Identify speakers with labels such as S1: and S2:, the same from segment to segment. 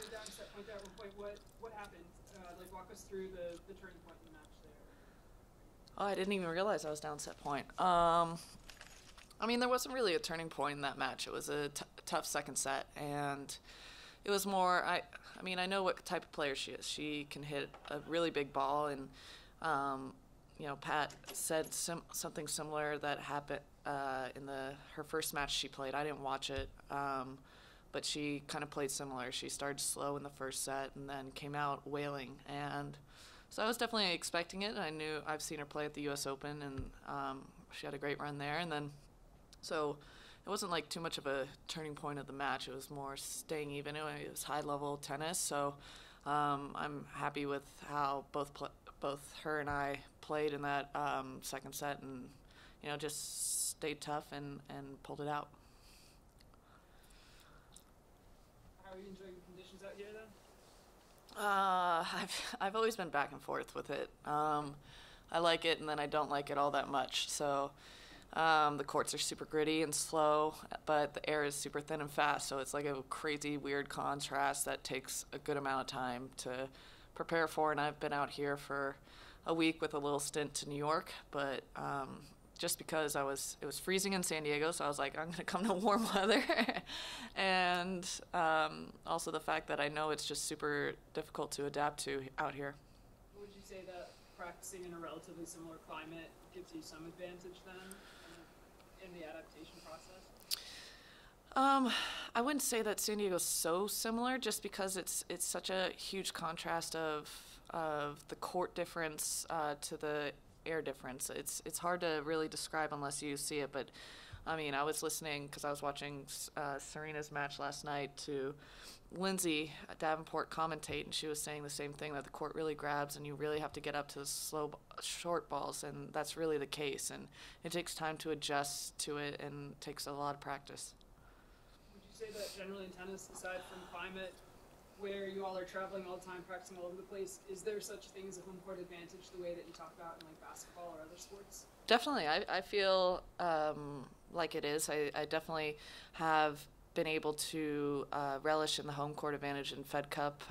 S1: were down set point there at one point. What happened? Like, walk us through the turning point in the match there.
S2: Oh, I didn't even realize I was down set point. I mean, there wasn't really a turning point in that match. It was a tough second set, and it was more. I know what type of player she is. She can hit a really big ball, and Pat said something similar that happened in her first match she played. I didn't watch it, but she kind of played similar. She started slow in the first set and then came out wailing, and so I was definitely expecting it. I've seen her play at the U.S. Open, and she had a great run there, and then so it wasn't like too much of a turning point of the match. It was more staying even. It was high level tennis, so I'm happy with how both her and I played in that second set, and just stayed tough and pulled it out.
S1: How are you enjoying the conditions out here then?
S2: I've always been back and forth with it. I like it, and then I don't like it all that much. So the courts are super gritty and slow, but the air is super thin and fast. So it's like a crazy, weird contrast that takes a good amount of time to prepare for. And I've been out here for a week with a little stint to New York, but just because it was freezing in San Diego, so I was like, I'm gonna come to warm weather, and also the fact that I know it's just super difficult to adapt to out here.
S1: Would you say that practicing in a relatively similar climate gives you some advantage then in the adaptation process?
S2: I wouldn't say that San Diego's so similar, just because it's such a huge contrast of the court difference to the air difference. It's hard to really describe unless you see it, but I mean, I was listening because I was watching Serena's match last night to Lindsay Davenport commentate, and she was saying the same thing, that the court really grabs and you really have to get up to the short balls, and that's really the case, and it takes time to adjust to it and takes a lot of practice.
S1: Would you say that generally in tennis, aside from climate, where you all are traveling all the time, practicing all over the place, is there such a thing as a home court advantage the way that you talk about in like basketball or other sports?
S2: Definitely. I feel like it is. I definitely have been able to relish in the home court advantage in Fed Cup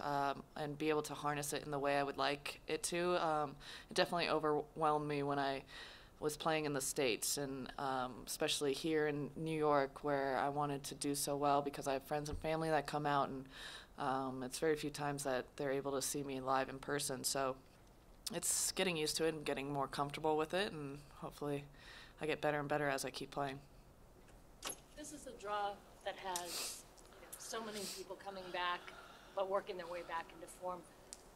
S2: and be able to harness it in the way I would like it to. It definitely overwhelmed me when I was playing in the States, and especially here in New York, where I wanted to do so well because I have friends and family that come out, and it's very few times that they're able to see me live in person. So it's getting used to it and getting more comfortable with it, and hopefully I get better and better as I keep playing.
S3: This is a draw that has so many people coming back but working their way back into form.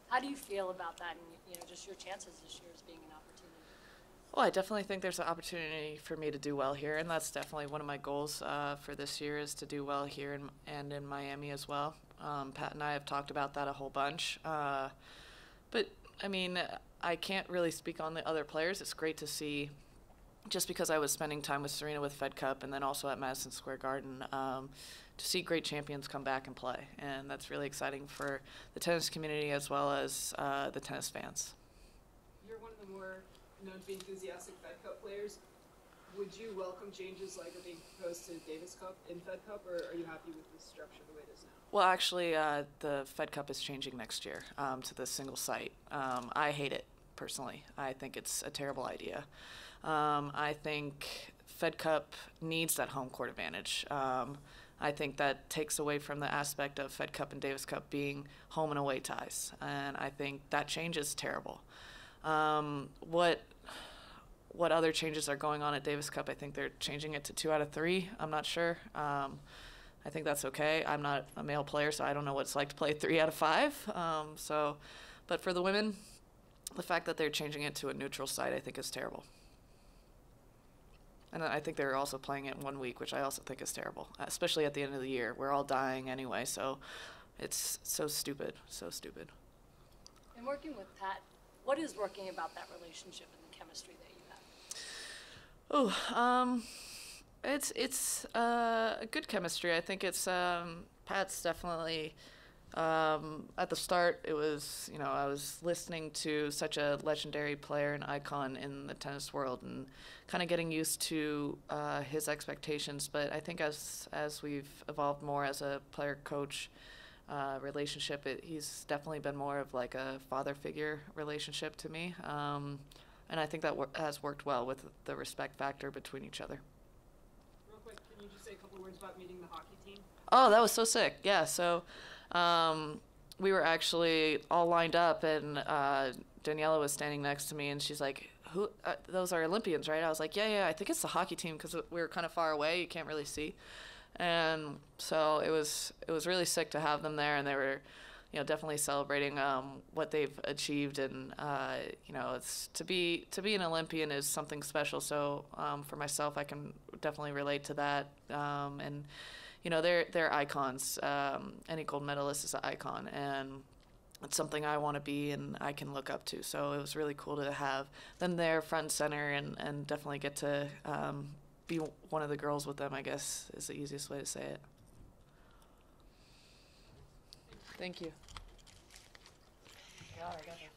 S3: How do you feel about that, and just your chances this year as being an opportunity?
S2: Well, I definitely think there's an opportunity for me to do well here, and that's definitely one of my goals for this year, is to do well here and in Miami as well. Pat and I have talked about that a whole bunch. But, I mean, I can't really speak on the other players. It's great to see, just because I was spending time with Serena with Fed Cup and then also at Madison Square Garden, to see great champions come back and play. And that's really exciting for the tennis community as well as the tennis fans.
S1: You're one of the more known to be enthusiastic Fed Cup players. Would you welcome changes like are being proposed to Davis Cup in Fed Cup, or are you happy with the structure the way it is now?
S2: Well, actually, the Fed Cup is changing next year to the single site. I hate it, personally. I think it's a terrible idea. I think Fed Cup needs that home court advantage. I think that takes away from the aspect of Fed Cup and Davis Cup being home and away ties, and I think that change is terrible. What other changes are going on at Davis Cup? I think they're changing it to 2 out of 3. I'm not sure. I think that's okay. I'm not a male player, so I don't know what it's like to play 3 out of 5. But for the women, the fact that they're changing it to a neutral site, I think is terrible. And I think they're also playing it in 1 week, which I also think is terrible, especially at the end of the year. We're all dying anyway, so it's so stupid, so stupid.
S3: And working with Pat, what is working about that relationship and the chemistry that you have?
S2: Oh, it's a good chemistry. I think it's Pat's definitely. At the start, it was, I was listening to such a legendary player and icon in the tennis world and kind of getting used to his expectations. But I think as we've evolved more as a player coach, relationship. He's definitely been more of like a father figure relationship to me. And I think that has worked well with the respect factor between each other.
S1: Real quick, can you just say a couple words about meeting the hockey team?
S2: Oh, that was so sick. Yeah, so we were actually all lined up, and Daniela was standing next to me, and she's like, "Who? Those are Olympians, right?" I was like, yeah, I think it's the hockey team, because we were kind of far away. You can't really see. And so it was really sick to have them there, and they were, definitely celebrating what they've achieved, and it's to be an Olympian is something special. So for myself, I can definitely relate to that, and they're icons. Any gold medalist is an icon, and it's something I want to be and I can look up to. So it was really cool to have them there front and center, and definitely get to be one of the girls with them, I guess, is the easiest way to say it. Thank you.
S3: God, I got that.